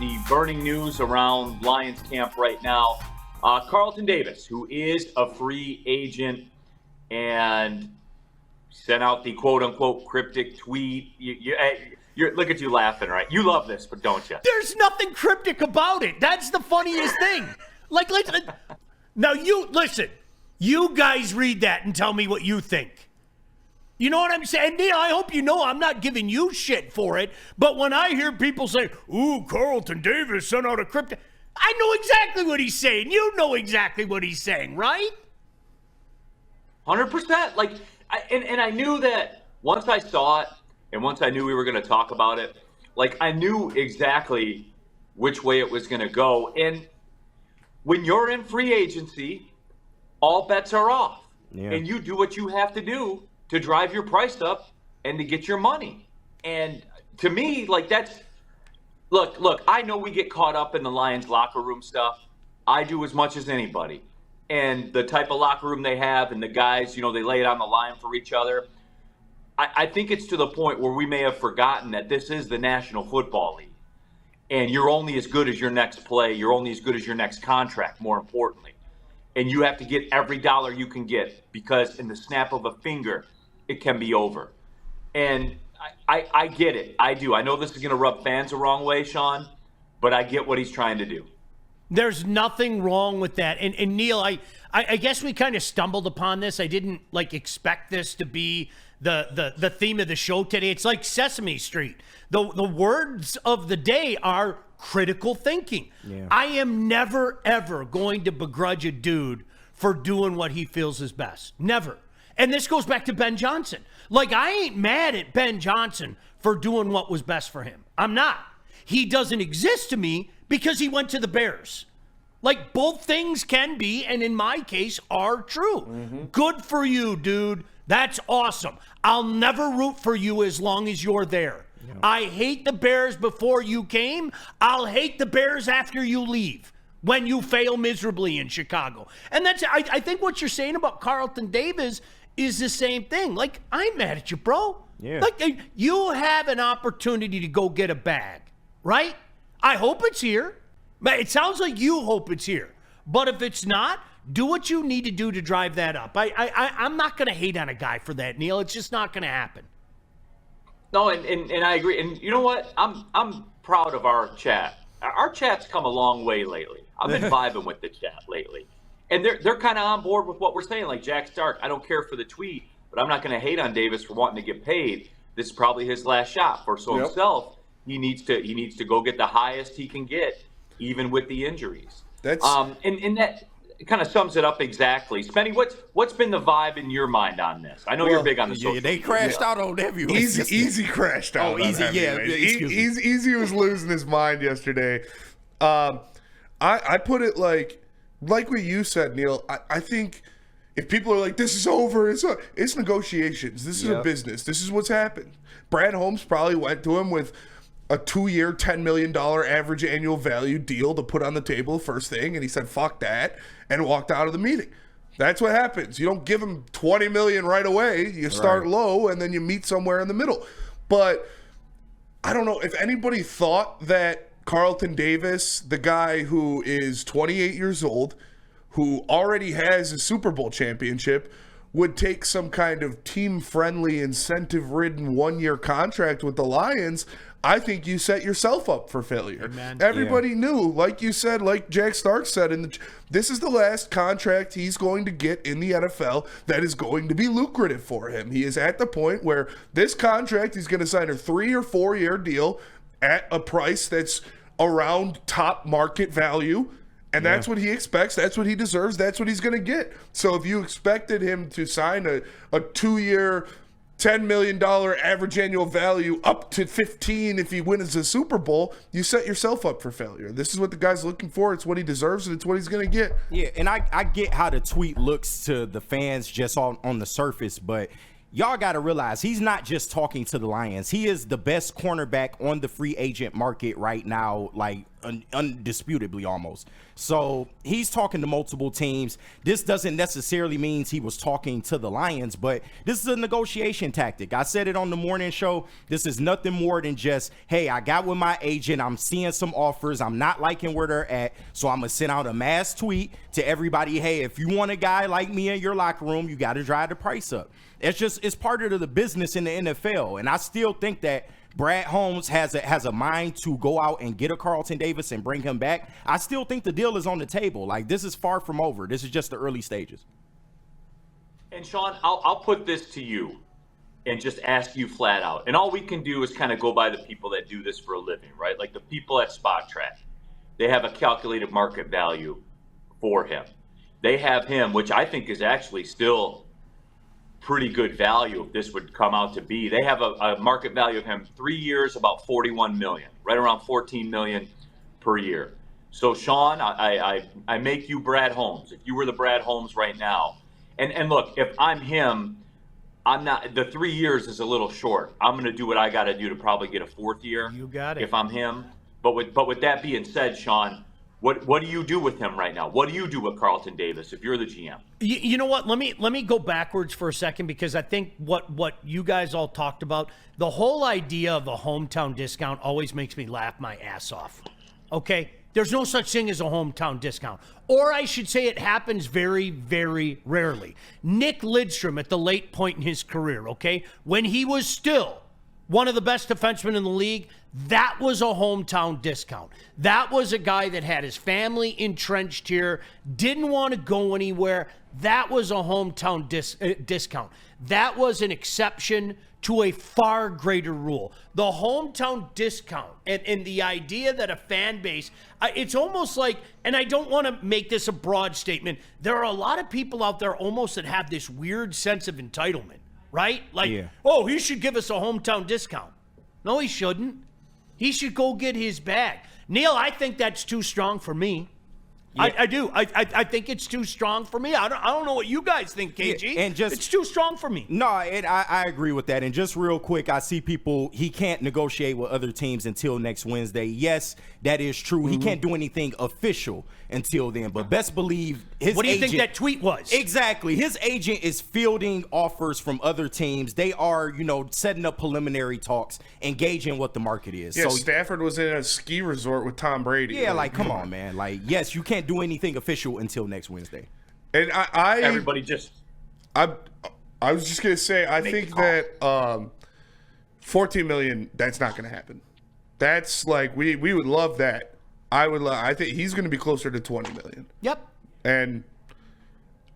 the burning news around Lions camp right now. Carlton Davis, who is a free agent and sent out the quote-unquote cryptic tweet. Look at you laughing, right? You love this, but don't you? There's nothing cryptic about it. That's the funniest thing. Like, now you listen. You guys read that and tell me what you think. You know what I'm saying? Neil, I hope you know I'm not giving you shit for it. But when I hear people say, "Ooh, Carlton Davis sent out a cryptic," I know exactly what he's saying. You know exactly what he's saying, right? 100%. Like, I knew that once I saw it and once I knew we were going to talk about it, like, I knew exactly which way it was going to go. And when you're in free agency, all bets are off. Yeah. And you do what you have to do to drive your price up and to get your money. And to me, like, that's look, I know we get caught up in the Lions locker room stuff. I do as much as anybody. And the type of locker room they have and the guys, they lay it on the line for each other. I think it's to the point where we may have forgotten that this is the National Football League. And you're only as good as your next play. You're only as good as your next contract, more importantly. And you have to get every dollar you can get because in the snap of a finger, it can be over. And I get it. I do. I know this is going to rub fans the wrong way, Sean, but I get what he's trying to do. There's nothing wrong with that. And Neil, I guess we kind of stumbled upon this. I didn't expect this to be the theme of the show today. It's like Sesame Street. The words of the day are critical thinking. Yeah. I am never, ever going to begrudge a dude for doing what he feels is best. Never. And this goes back to Ben Johnson. Like, I ain't mad at Ben Johnson for doing what was best for him. I'm not. He doesn't exist to me because he went to the Bears. Like, both things can be, and in my case, are true. Mm-hmm. Good for you, dude. That's awesome. I'll never root for you as long as you're there. Yeah. I hate the Bears before you came. I'll hate the Bears after you leave when you fail miserably in Chicago. And that's, I think what you're saying about Carlton Davis is the same thing. Like, I'm mad at you, bro. Yeah. Like, you have an opportunity to go get a bag, right? I hope it's here. It sounds like you hope it's here. But if it's not, do what you need to do to drive that up. I'm not going to hate on a guy for that, Neil. It's just not going to happen. No, and I agree. And you know what? I'm proud of our chat. Our chat's come a long way lately. I've been vibing with the chat lately. And they're kind of on board with what we're saying. Like Jack Stark, I don't care for the tweet, but I'm not going to hate on Davis for wanting to get paid. This is probably his last shot for himself. He needs to go get the highest he can get, even with the injuries. That's and that kind of sums it up exactly. Spenny, what's been the vibe in your mind on this? I know you're big on the social. Yeah, they crashed out on everyone. Easy crashed out. Oh, Easy, yeah. Easy was losing his mind yesterday. I put it like what you said, Neil. I think if people are like, this is over, it's negotiations. This is a business. This is what's happened. Brad Holmes probably went to him with a 2-year, $10 million average annual value deal to put on the table first thing, and he said, fuck that, and walked out of the meeting. That's what happens. You don't give him $20 million right away. You start low, and then you meet somewhere in the middle. But I don't know if anybody thought that Carlton Davis, the guy who is 28 years old, who already has a Super Bowl championship, would take some kind of team-friendly, incentive-ridden 1-year contract with the Lions. I think you set yourself up for failure. Amen. Everybody knew, like you said, like Jack Stark said, this is the last contract he's going to get in the NFL that is going to be lucrative for him. He is at the point where this contract, he's going to sign a 3 or 4 year deal at a price that's around top market value. And that's what he expects. That's what he deserves. That's what he's going to get. So if you expected him to sign a 2-year, $10 million average annual value up to 15 if he wins a Super Bowl, you set yourself up for failure. This is what the guy's looking for. It's what he deserves, and it's what he's going to get. Yeah, and I get how the tweet looks to the fans just on the surface, but y'all got to realize he's not just talking to the Lions. He is the best cornerback on the free agent market right now, like undisputably almost. So he's talking to multiple teams. This doesn't necessarily mean he was talking to the Lions, but this is a negotiation tactic. I said it on the morning show. This is nothing more than just, hey, I got with my agent. I'm seeing some offers. I'm not liking where they're at. So I'm going to send out a mass tweet to everybody. Hey, if you want a guy like me in your locker room, you got to drive the price up. It's part of the business in the NFL. And I still think that Brad Holmes has a mind to go out and get a Carlton Davis and bring him back. I still think the deal is on the table. Like, this is far from over. This is just the early stages. And Sean, I'll put this to you and just ask you flat out. And all we can do is kind of go by the people that do this for a living, right? Like the people at Spot Track. They have a calculated market value for him. They have him, which I think is actually still pretty good value if this would come out to be. They have a market value of him 3 years, about 41 million, right around 14 million per year. So Sean, I make you Brad Holmes. If you were the Brad Holmes right now, and look, if I'm him, I'm not. The 3 years is a little short. I'm going to do what I got to do to probably get a fourth year. You got it. If I'm him. But with that being said, Sean, what do you do with him right now? What do you do with Carlton Davis if you're the GM? You know what? Let me go backwards for a second, because I think what you guys all talked about, the whole idea of a hometown discount always makes me laugh my ass off. Okay? There's no such thing as a hometown discount. Or I should say it happens very, very rarely. Nick Lidstrom at the late point in his career, okay? When he was still one of the best defensemen in the league, that was a hometown discount. That was a guy that had his family entrenched here, didn't want to go anywhere. That was a hometown discount. That was an exception to a far greater rule. The hometown discount and the idea that a fan base, it's almost like, and I don't want to make this a broad statement, there are a lot of people out there almost that have this weird sense of entitlement, right? Like, yeah. Oh, he should give us a hometown discount. No, he shouldn't. He should go get his bag. Neil, I think that's too strong for me. Yeah. I do. I think it's too strong for me. I don't know what you guys think, KG. Yeah, and it's too strong for me. No, I agree with that. And just real quick, I see people, he can't negotiate with other teams until next Wednesday. Yes, that is true. Mm-hmm. He can't do anything official until then. But best believe his agent. What do you think that tweet was? Exactly. His agent is fielding offers from other teams. They are, setting up preliminary talks, engaging what the market is. Yeah, so Stafford was in a ski resort with Tom Brady. Yeah, come on, man. Yes, you can't do anything official until next Wednesday. And everybody just I was just gonna say, I think that 14 million, that's not gonna happen. That's we would love that. I think he's gonna be closer to 20 million. Yep. And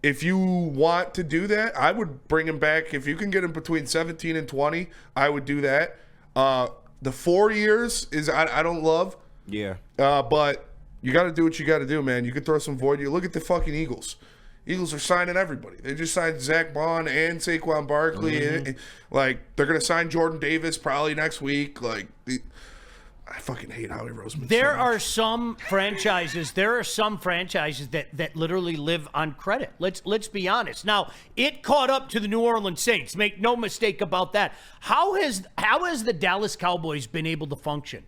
if you want to do that, I would bring him back. If you can get him between 17 and 20, I would do that. The 4 years is I don't love. Yeah. But you got to do what you got to do, man. You can throw some void. You look at the fucking Eagles. Eagles are signing everybody. They just signed Zach Bond and Saquon Barkley. Mm-hmm. They're going to sign Jordan Davis probably next week. I fucking hate Howie Roseman. There are some franchises that literally live on credit. Let's be honest. Now, it caught up to the New Orleans Saints. Make no mistake about that. How has the Dallas Cowboys been able to function?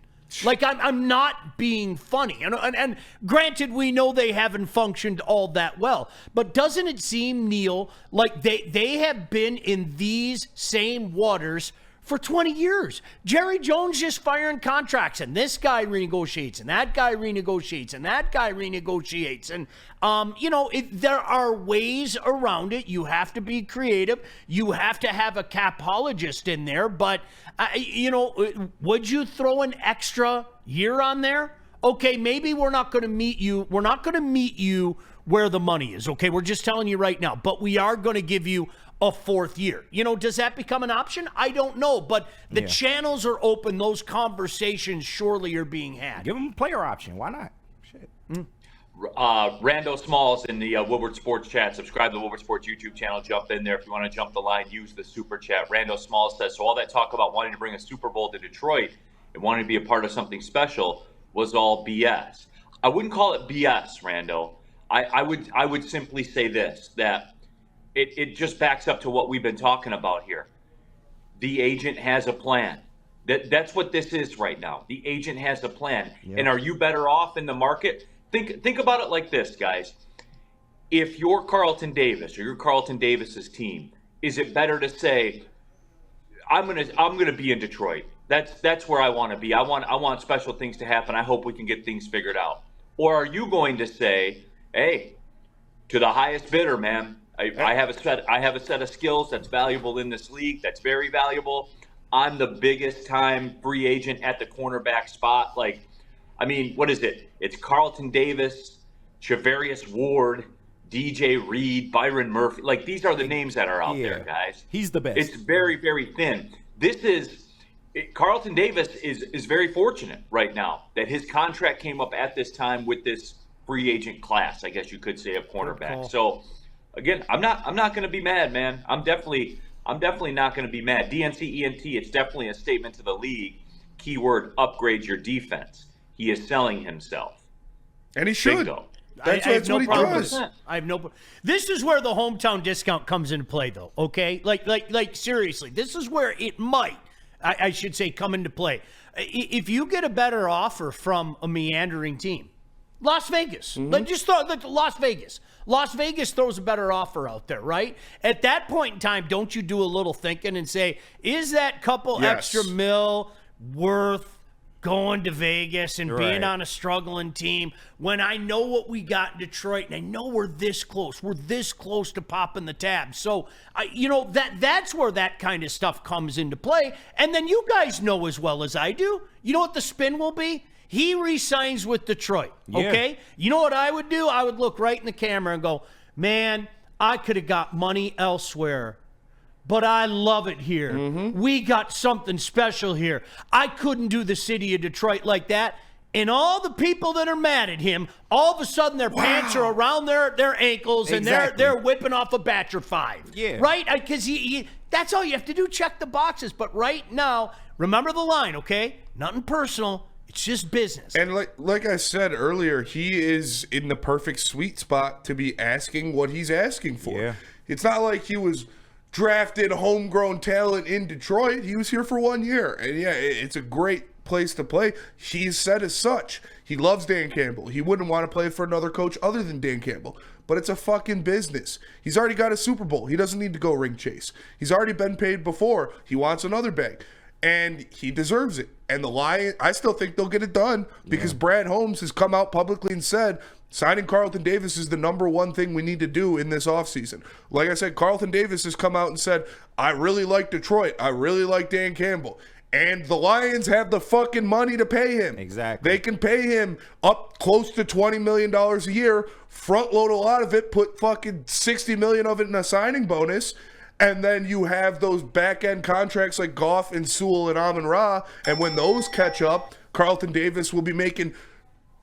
I'm not being funny. And granted, we know they haven't functioned all that well. But doesn't it seem, Neil, like they have been in these same waters for 20 years? Jerry Jones just firing contracts, and this guy renegotiates, and that guy renegotiates, and that guy renegotiates. And, there are ways around it. You have to be creative. You have to have a capologist in there. But, would you throw an extra year on there? Okay, maybe we're not going to meet you. We're not going to meet you where the money is, okay? We're just telling you right now. But we are going to give you a fourth year. Does that become an option? I don't know, but the channels are open. Those conversations surely are being had. Give them a player option. Why not? Shit. Rando Smalls in the Woodward Sports Chat. Subscribe to the Woodward Sports YouTube channel. Jump in there. If you want to jump the line, use the Super Chat. Rando Smalls says, so all that talk about wanting to bring a Super Bowl to Detroit and wanting to be a part of something special was all BS. I wouldn't call it BS, Rando. I would simply say this, that it just backs up to what we've been talking about here. The agent has a plan. That's what this is right now. The agent has a plan. Yeah. And are you better off in the market? Think about it like this, guys. If you're Carlton Davis or you're Carlton Davis's team, is it better to say, I'm gonna be in Detroit. That's where I want to be. I want special things to happen. I hope we can get things figured out. Or are you going to say, hey, to the highest bidder, man, I have a set of skills that's valuable in this league, that's very valuable. I'm the biggest time free agent at the cornerback spot. Like, I mean, what is it? It's Carlton Davis, Chavarius Ward, DJ Reed, Byron Murphy. Like, these are the names that are out there, guys. He's the best. It's very, very thin. Carlton Davis is very fortunate right now that his contract came up at this time with this free agent class, I guess you could say, of cornerback. So, again, I'm not going to be mad, man. I'm definitely not going to be mad. DNC-ENT, it's definitely a statement to the league. Keyword, upgrade your defense. He is selling himself. And he should. Bingo. That's what he does. I have no. This is where the hometown discount comes into play, though. Okay, like seriously, this is where it might, I should say, come into play. If you get a better offer from a meandering team, Las Vegas, like just throw Las Vegas. Las Vegas throws a better offer out there, right? At that point in time, don't you do a little thinking and say, is that couple extra mil worth going to Vegas and being on a struggling team when I know what we got in Detroit and I know we're this close. We're this close to popping the tab. So, that's where that kind of stuff comes into play. And then you guys know as well as I do, you know what the spin will be? He re-signs with Detroit, okay? Yeah. You know what I would do? I would look right in the camera and go, man, I could have got money elsewhere, but I love it here. We got something special here. I couldn't do the city of Detroit like that. And all the people that are mad at him, all of a sudden their pants are around their ankles and they're whipping off a Batcher 5. Yeah. Right? Because that's all you have to do, check the boxes. But right now, remember the line, okay? Nothing personal. It's just business. And like I said earlier, he is in the perfect sweet spot to be asking what he's asking for. Yeah. It's not like he was drafted homegrown talent in Detroit. He was here for 1 year. And yeah, it's a great place to play. He's said as such. He loves Dan Campbell. He wouldn't want to play for another coach other than Dan Campbell. But it's a fucking business. He's already got a Super Bowl. He doesn't need to go ring chase. He's already been paid before. He wants another bag. And he deserves it. And the Lions, I still think they'll get it done because Brad Holmes has come out publicly and said signing Carlton Davis is the number one thing we need to do in this offseason. Like I said, Carlton Davis has come out and said, I really like Detroit. I really like Dan Campbell. And the Lions have the fucking money to pay him. Exactly. They can pay him up close to $20 million a year, front load a lot of it, put fucking $60 million of it in a signing bonus. And then you have those back-end contracts like Goff and Sewell and Amon-Ra. And when those catch up, Carlton Davis will be making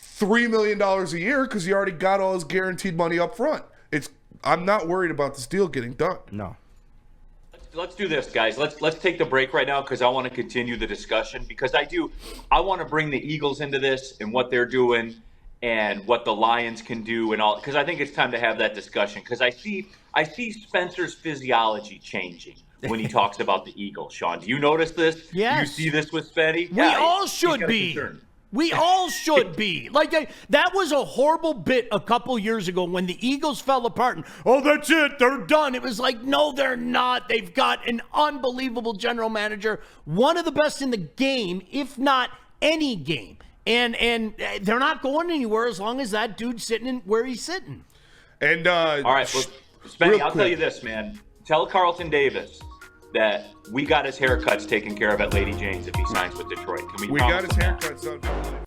$3 million a year because he already got all his guaranteed money up front. I'm not worried about this deal getting done. No. Let's do this, guys. Let's take the break right now because I want to continue the discussion because I want to bring the Eagles into this and what they're doing and what the Lions can do and all, because I think it's time to have that discussion because I see Spencer's physiology changing when he talks about the Eagles. Sean, do you notice this? Yes. You see this with Spenny? We all should be. We all should be. That was a horrible bit a couple years ago when the Eagles fell apart and, oh, that's it, they're done. It was like, no, they're not. They've got an unbelievable general manager, one of the best in the game, if not any game. And they're not going anywhere as long as that dude's sitting in where he's sitting. And all right, well, Spenny, I'll tell you this, man. Tell Carlton Davis that we got his haircuts taken care of at Lady Jane's if he signs with Detroit. Can we got his haircuts done.